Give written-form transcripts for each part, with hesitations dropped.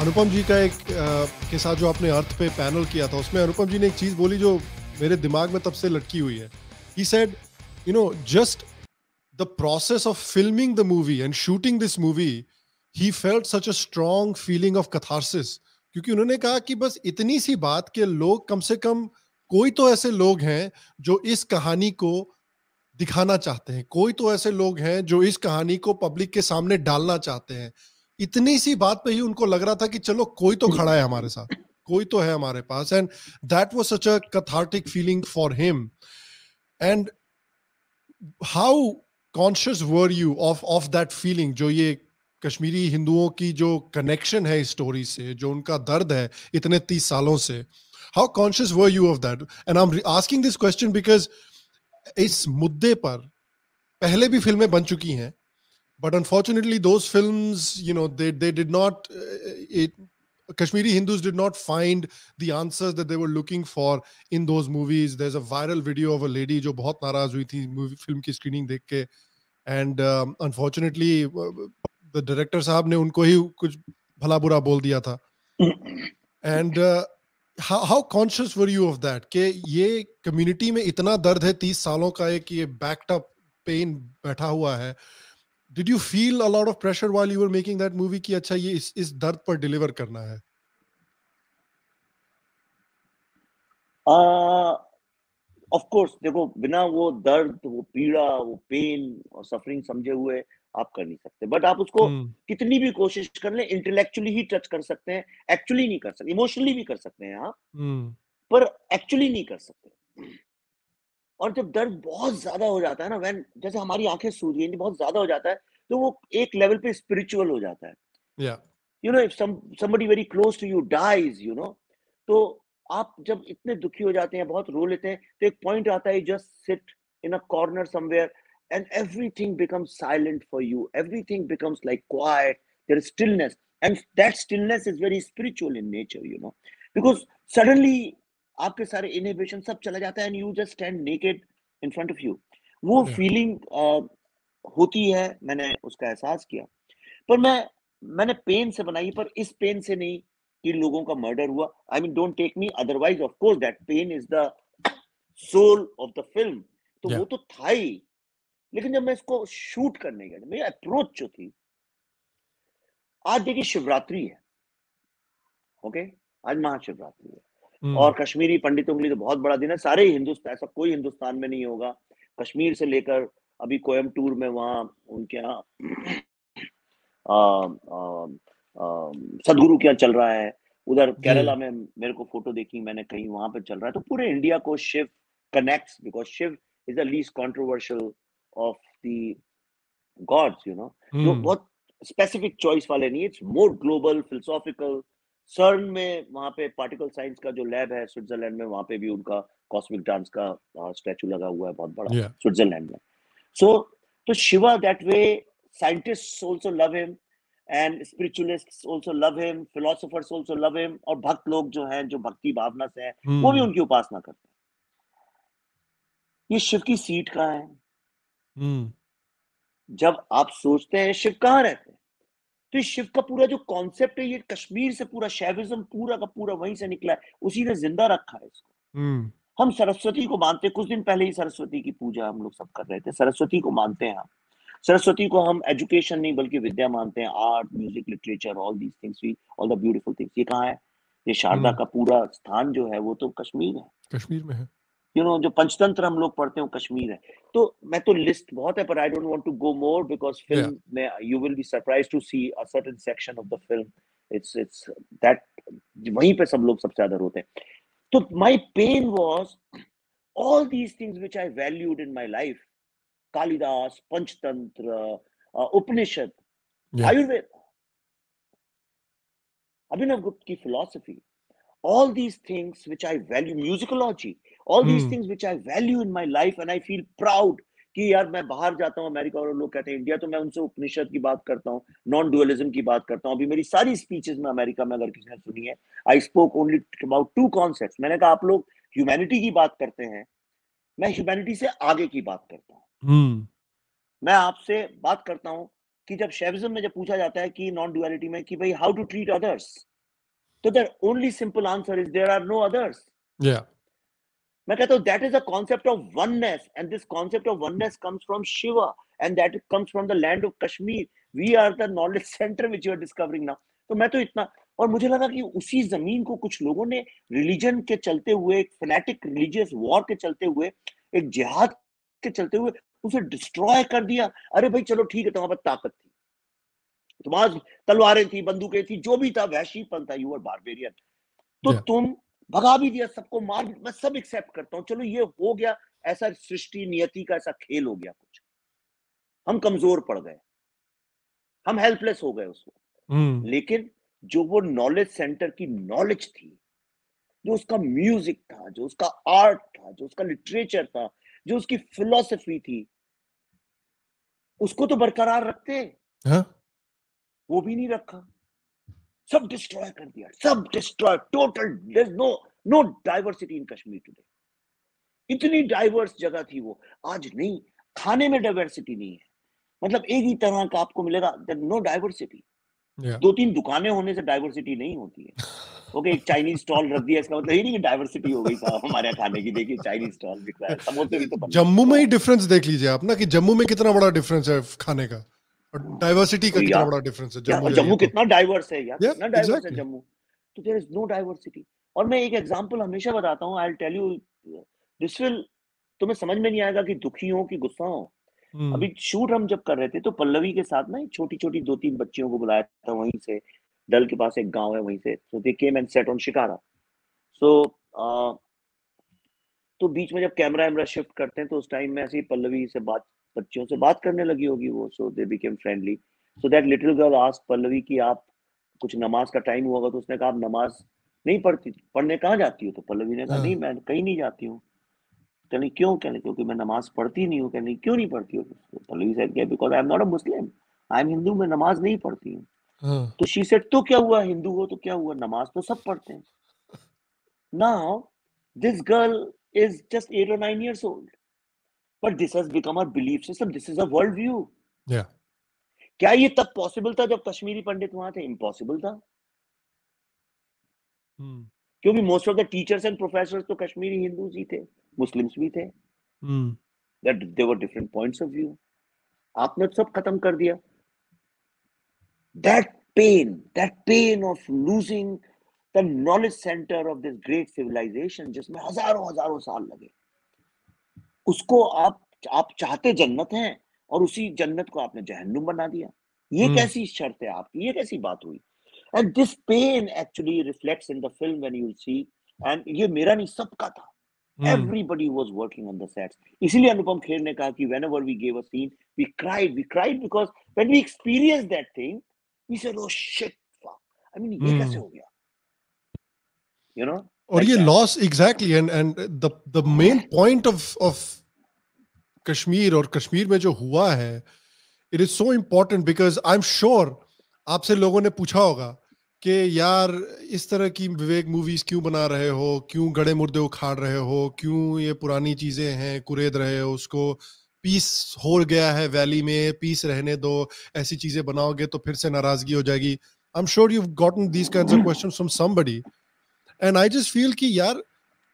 अनुपम जी का के साथ जो आपने अर्थ पे पैनल किया था, उसमें अनुपम जी ने एक चीज बोली जो मेरे दिमाग में तब से लटकी हुई है. He said, just the process of filming the movie and shooting this movie, he felt such a strong feeling of catharsis. क्योंकि उन्होंने कहा कि बस इतनी सी बात के लोग, कम से कम कोई तो ऐसे लोग हैं जो इस कहानी को दिखाना चाहते हैं, कोई तो ऐसे लोग हैं जो इस कहानी को पब्लिक के सामने डालना चाहते हैं. इतनी सी बात पे ही उनको लग रहा था कि चलो कोई तो खड़ा है हमारे साथ, कोई तो है हमारे पास. And that was such a cathartic feeling for him. And how conscious were you of that feeling, जो ये कश्मीरी हिंदुओं की जो कनेक्शन है इस स्टोरी से, जो उनका दर्द है इतने 30 सालों से, how conscious were you of that? And I'm asking this question because इस मुद्दे पर पहले भी फिल्में बन चुकी हैं, but unfortunately those films, they did not Kashmiri Hindus did not find the answers that they were looking for in those movies. There's a viral video of a lady जो बहुत नाराज हुई थी मूवी फिल्म की screening देख के, and unfortunately the director साहब ने उनको ही कुछ भला बुरा बोल दिया था. And how conscious were you of that कि ये community में इतना दर्द है 30 सालों का, एक ये backed up pain बैठा हुआ है. Did you feel a lot of pressure while you were making that movie कि अच्छा ये इस दर्द पर deliver करना है? ऑफ कोर्स देखो, बिना वो दर्द, वो पीड़ा, वो पेन और सफरिंग समझे हुए आप कर नहीं सकते. बट आप उसको कितनी भी कोशिश कर लें, इंटेलेक्चुअली ही टच कर सकते हैं, एक्चुअली नहीं कर सकते. इमोशनली भी कर सकते हैं आप, पर एक्चुअली नहीं कर सकते. और जब दर्द बहुत ज्यादा हो जाता है ना, व्हेन जैसे हमारी आंखें सूज गई, बहुत ज्यादा हो जाता है, तो वो एक लेवल पे स्पिरिचुअल हो जाता है. Yeah. If somebody very close to you dies, तो आप जब इतने दुखी हो जाते हैं, बहुत रो लेते हैं, तो एक पॉइंट आता है, just sit in a corner somewhere and everything becomes silent for you, everything becomes like quiet, there is stillness, and that stillness is very spiritual in nature, because suddenly आपके सारे इनहिबिशन सब चला जाता है and you just stand naked in front of you. वो feeling होती है, मैंने उसका एहसास किया. पर मैंने पेन से बनाई, पर इस पेन से नहीं कि लोगों का मर्डर हुआ. I mean, don't take me otherwise, of course that pain is the soul of the film. तो वो तो था ही. लेकिन जब मैं इसको शूट करने गया, मेरी अप्रोच जो थी, आज देखिए शिवरात्रि है, ओके, आज महाशिवरात्रि है, और कश्मीरी पंडितों के लिए तो बहुत बड़ा दिन है. सारे हिंदुस्तान, ऐसा कोई हिंदुस्तान में नहीं होगा, कश्मीर से लेकर अभी कोयम्बटूर में वहां उनके यहाँ सदगुरु क्या चल रहा है, उधर केरला में मेरे को फोटो देखी मैंने कहीं, वहां पे चल रहा है. तो पूरे इंडिया को Shiv connects, because Shiv is the least controversial of the gods, जो बहुत स्पेसिफिक चॉइस वाले नहीं, इट्स मोर ग्लोबल, फिलोसॉफिकल. सर्न में वहां पे पार्टिकल साइंस का जो लैब है स्विट्जरलैंड में, वहां पे भी उनका कॉस्मिक डांस का स्टैचू लगा हुआ है, बहुत बड़ा, स्विट्जरलैंड में. तो Shiva that way, scientists also love him and spiritualists also love him, philosophers also love him, और भक्त लोग जो हैं, जो भक्ति भावना से हैं, वो भी उनकी उपासना करते हैं. ये शिव की सीट कहाँ है? जब आप सोचते हैं शिव कहाँ रहते हैं, तो शिव का पूरा जो कॉन्सेप्ट है, ये कश्मीर से पूरा शैविज्म पूरा का पूरा वहीं से निकला है, उसी ने जिंदा रखा है इसको. हम सरस्वती को मानते हैं, कुछ दिन पहले ही सरस्वती की पूजा हम लोग सब कर रहे थे. सरस्वती को मानते हैं हम. सरस्वती को हम एजुकेशन नहीं बल्कि विद्या मानते हैं. Art, music, literature, all these things, all the beautiful things. ये कहाँ है? ये शारदा का पूरा स्थान जो है वो तो कश्मीर है, कश्मीर में है. जो पंचतंत्र हम लोग पढ़ते हैं वो कश्मीर है. तो मैं तो लिस्ट बहुत है, पर I don't want to go more, because film में you will be surprised to see a certain section of the film. It's that, वहीं पे सब लोग सबसे ज्यादा रोते हैं. तो my pain was all these things which I valued in my life. Kalidas, Panchatantra, Upanishad, Ayurveda, Abhinav Gupta की philosophy, all these things which I value, musicology, all these things which I value in my life, and I feel proud कि यार मैं बाहर जाता हूँ America और लोग कहते हैं इंडिया, तो मैं उनसे उपनिषद की बात करता हूँ, नॉन डुअलिज्म की बात करता हूँ. अभी मेरी सारी स्पीचेस में अमेरिका में अगर किसी ने सुनी है, I spoke only about 2 concepts. मैंने कहा आप लोग ह्यूमैनिटी की बात करते हैं, मैं ह्यूमैनिटी से आगे की बात करता हूँ. मैं आपसे बात करता हूं कि जब शैविज्म में जब पूछा जाता है कि नॉन डुअलिटी में कि भाई हाउ टू ट्रीट अदर्स, तो the only simple answer is there are no others. Yeah. मैं कहता हूँ that is a concept of oneness, and this concept of oneness comes from Shiva, and that comes from the land of Kashmir. We are the knowledge center which you are discovering now. तो मैं तो इतना, और मुझे लगा कि उसी जमीन को कुछ लोगों ने रिलीजन के चलते हुए, एक फैनेटिक रिलीजियस वॉर के चलते हुए, एक जिहाद के चलते हुए उसे डिस्ट्रॉय कर दिया. अरे भाई चलो ठीक है, तुम्हारे पास ताकत थी, तुम्हारे तलवारें थी, बंदूकें थी, जो भी था, वहशीपन था, यू आर बारबेरियन, तो Yeah. तुम भगा भी दिया, सबको मार भी, मैं सब एक्सेप्ट करता हूँ, चलो ये हो गया, ऐसा सृष्टि नियति का ऐसा खेल हो गया कुछ, हम कमजोर पड़ गए, हम हेल्पलेस हो गए उसको. लेकिन जो वो नॉलेज सेंटर की नॉलेज थी, जो उसका म्यूजिक था, जो उसका आर्ट था, जो उसका लिटरेचर था, जो उसकी फिलॉसफी थी, उसको तो बरकरार रखते, हाँ? वो भी नहीं रखा, सब डिस्ट्रॉय कर दिया, सब destroy, total, there is no diversity in Kashmir today. इतनी डाइवर्स जगह थी वो, आज नहीं. खाने में डाइवर्सिटी नहीं है, मतलब एक ही तरह का आपको मिलेगा, नो डाइवर्सिटी. Yeah. 2-3 दुकानें होने से डाइवर्सिटी नहीं होती है. ओके, एक चाइनीज स्टॉल रख दिया, इसका मतलब ये नहीं कि डाइवर्सिटी हो गई साहब हमारे यहाँ खाने की. देखिए चाइनीज स्टॉल दिख रहा है, समोसे भी तो बन रहे हैं. जम्मू में ही डिफरेंस देख लीजिए आप ना, कि जम्मू में कितना बड़ा डिफरेंस है खाने का, और डाइवर्सिटी का कितना यार, बड़ा डिफरेंस है. यार जम्मू जम्मू कितना डाइवर्स है यार, Yeah, कितना डाइवर्स है exactly. जम्मू. तो देयर इज नो डाइवर्सिटी. और मैं एक एग्जांपल हमेशा बताता हूँ, I will tell you, this will, तुम्हें समझ में नहीं आएगा कि दुखी हो कि गुस्सा हो. अभी शूट हम जब कर रहे थे, तो पल्लवी के साथ ना छोटी छोटी 2-3 बच्चियों को बुलाया था, वहीं से डल के पास एक गांव है, वहीं से. So they came and set on shikara. So तो बीच में जब कैमरा वैमरा शिफ्ट करते हैं, तो उस टाइम में ऐसे ही पल्लवी से बात, बच्चियों से बात करने लगी होगी वो. So they became friendly. So that little girl asked Pallavi कि आप, कुछ नमाज का टाइम हुआ होगा, तो उसने कहा आप नमाज नहीं पढ़ती, पढ़ने कहाँ जाती हो? तो पल्लवी ने कहा नहीं, मैं कहीं नहीं जाती हूँ. कहने क्यों? कहने क्योंकि मैं नमाज पढ़ती नहीं हूँ. कहने क्यों नहीं पढ़ती हो? तो Pallavi said because I am not a Muslim, I am Hindu, मैं नमाज नहीं पढ़ती हूँ. तो शी सेड तो क्या हुआ, हिंदू हो तो क्या हुआ, नमाज तो सब पढ़ते हैं. Now this girl is just 8 or 9 years old, but this has become our belief system, this is a world view. Yeah. क्या ये तब पॉसिबल था जब कश्मीरी पंडित वहां थे? इम्पॉसिबल था, क्योंकि most of the teachers and professors तो कश्मीरी हिंदूज ही थे, मुस्लिम्स भी थे. That there were different points of view. आपने सब खत्म कर दिया. That pain of losing the knowledge centre of this great civilisation, जिसमें हजारों हजारों साल लगे, उसको आप चाहते जन्नत हैं, और उसी जन्नत को आपने जहन्नुम बना दिया. ये कैसी शर्त है आपकी, ये कैसी बात हुई? And this pain actually reflects in the film when you see. And ये मेरा नहीं, सबका था. Everybody was working on the sets. इसीलिए अनुपम खेर ने कहा कि whenever we gave a scene, we cried because when we experienced that thing, we said, oh shit, fuck. I mean, ये कैसे हो गया? You know? और like ये that. Loss exactly, and the main point of Kashmir, और कश्मीर में जो हुआ है, it is so important because I am sure आपसे लोगों ने पूछा होगा कि यार इस तरह की विवेक मूवीज क्यों बना रहे हो, क्यों गड़े मुर्दे उखाड़ रहे हो, क्यों ये पुरानी चीजें हैं कुरेद रहे हो उसको, पीस हो गया है वैली में, पीस रहने दो, ऐसी चीजें बनाओगे तो फिर से नाराजगी हो जाएगी. I am sure you gotten these kinds of questions from somebody, and I just feel कि यार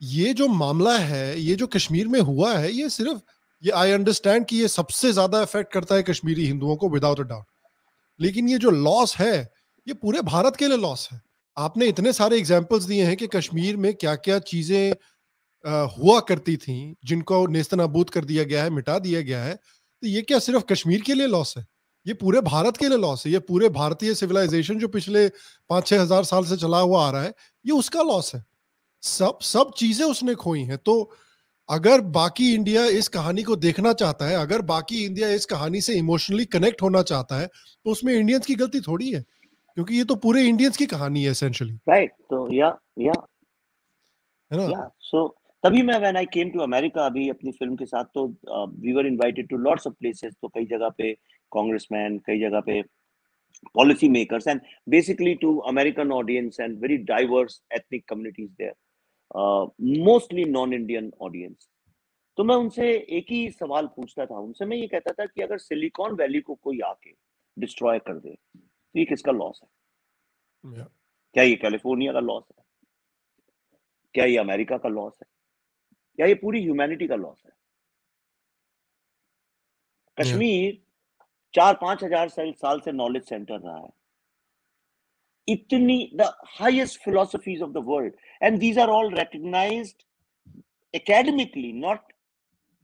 ये जो मामला है, ये जो कश्मीर में हुआ है, ये सिर्फ, ये आई अंडरस्टैंड कि ये सबसे ज्यादा इफेक्ट करता है कश्मीरी हिंदुओं को विदाउट अ डाउट, लेकिन ये जो लॉस है ये पूरे भारत के लिए लॉस है. आपने इतने सारे एग्जांपल्स दिए हैं कि कश्मीर में क्या क्या चीजें हुआ करती थी जिनको नेस्तनाबूद कर दिया गया है, मिटा दिया गया है. तो ये क्या सिर्फ कश्मीर के लिए लॉस है? ये पूरे भारत के लिए लॉस है. ये पूरे भारतीय सिविलाइजेशन जो पिछले 5-6 हजार साल से चला हुआ आ रहा है, ये उसका लॉस है. सब चीजें उसने खोई हैं. तो अगर बाकी इंडिया इस कहानी को देखना चाहता है, अगर बाकी इंडिया इस कहानी से इमोशनली कनेक्ट होना चाहता है, तो उसमें इंडियंस की गलती थोड़ी है, क्योंकि ये तो पूरे इंडियंस की कहानी है एसेंशियली, राइट. तो या है ना? सो तभी मैं when I came to America अभी अपनी फिल्म के साथ, तो we were invited to lots of places. तो कई जगह पे कांग्रेसमैन, कई जगह पे policy makers, and basically to American audience and very diverse ethnic communities there, mostly non-Indian audience. तो मैं उनसे एक ही सवाल पूछता था, उनसे मैं ये कहता था कि अगर सिलिकॉन वैली को कोई आके डिस्ट्रॉय कर दे, तो ये किसका लॉस है? क्या ये कैलिफोर्निया का लॉस है? क्या ये अमेरिका का लॉस है? क्या ये पूरी ह्यूमैनिटी का लॉस है? Yeah. कश्मीर 4-5 हजार साल से नॉलेज सेंटर रहा है. इतनी the highest philosophies of the world, and these are all recognized academically, not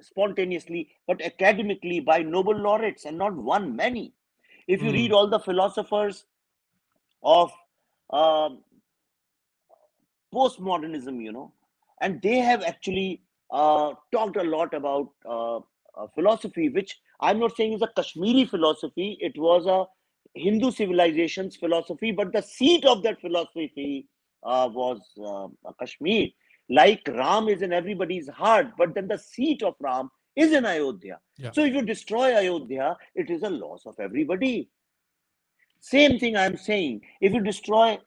spontaneously, but academically by Nobel laureates, and not one, many. If you read all the philosophers of um postmodernism, and they have actually talked a lot about philosophy, which I'm not saying is a Kashmiri philosophy. It was a Hindu civilization's philosophy, but the seat of that philosophy was Kashmir. Like Ram is in everybody's heart, but then the seat of Ram is in Ayodhya. Yeah. So if you destroy Ayodhya, it is a loss of everybody. Same thing I'm saying. If you destroy,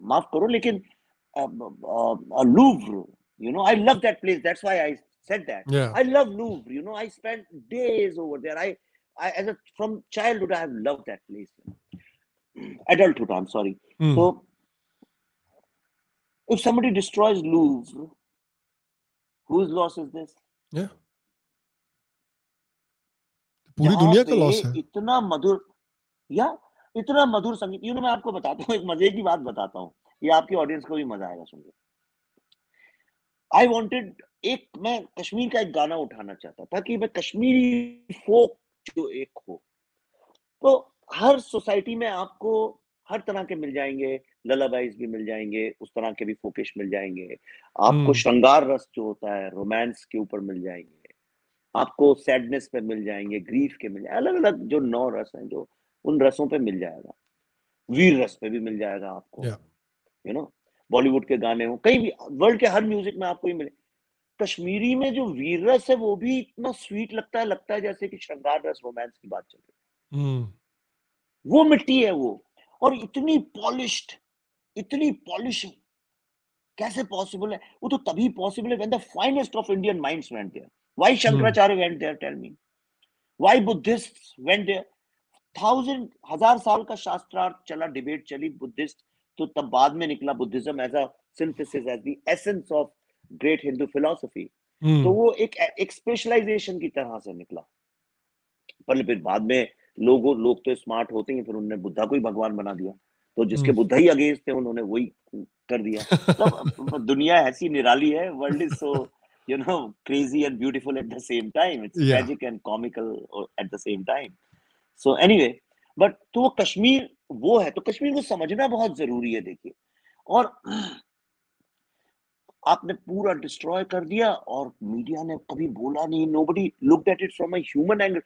maaf karo, lekin Louvre, I love that place. That's why I said that. Yeah. I love Louvre. I spent days over there. From childhood, I have loved that place. Adulthood, I'm sorry. So, if somebody destroys Louvre, whose loss is this? Yeah. पूरी दुनिया का loss है. इतना मधुर संगीत. मैं आपको बताता हूँ, एक मजे की बात बताता हूँ. ये आपकी ऑडियंस को भी मजा आएगा सुन के. आई वांटेड मैं कश्मीर का एक गाना उठाना चाहता था कि मैं कश्मीरी फोक जो एक हो. तो हर सोसाइटी में आपको हर तरह के मिल जाएंगे. ललाबाइज भी मिल जाएंगे, उस तरह के भी फोकेश मिल जाएंगे. आपको श्रृंगार रस जो होता है रोमांस के ऊपर मिल जाएंगे. आपको सैडनेस पे मिल जाएंगे, ग्रीफ के मिल जाएंगे. अलग अलग जो 9 रस हैं, जो उन रसों पे मिल जाएगा. वीर रस पे भी मिल जाएगा आपको. बॉलीवुड के गाने हो, कहीं भी वर्ल्ड के हर म्यूजिक में आपको ही मिले. कश्मीरी में जो वीर रस है वो भी इतना स्वीट लगता है जैसे कि श्रृंगार रस रोमांस की बात चल रही है. वो मिट्टी है वो. और इतनी पॉलिश कैसे पॉसिबल है? वो तो तभी पॉसिबल है when the finest of Indian minds went there. Why Shankaracharya went there? Tell me. Why Buddhists went there? 1000 साल का शास्त्रार्थ चला, डिबेट चली. बुद्धिस्ट तो तब बाद में निकला, Buddhism as a synthesis, as the essence of great Hindu philosophy. तो वो एक स्पेशलाइजेशन की तरह से निकला. पर फिर बाद में लोग तो स्मार्ट होते हैं, फिर उन्होंने बुद्धा को ही भगवान बना दिया. तो जिसके बुद्धा ही अगेंस्ट थे उन्होंने वही कर दिया. तो दुनिया ऐसी निराली है. World is so crazy and beautiful at the same time. It's tragic and comical at the same time. So anyway, but तो वो कश्मीर वो है. तो कश्मीर को समझना बहुत जरूरी है. देखिए, और आपने पूरा डिस्ट्रॉय कर दिया और मीडिया ने कभी बोला नहीं. Nobody looked at it from a human angle.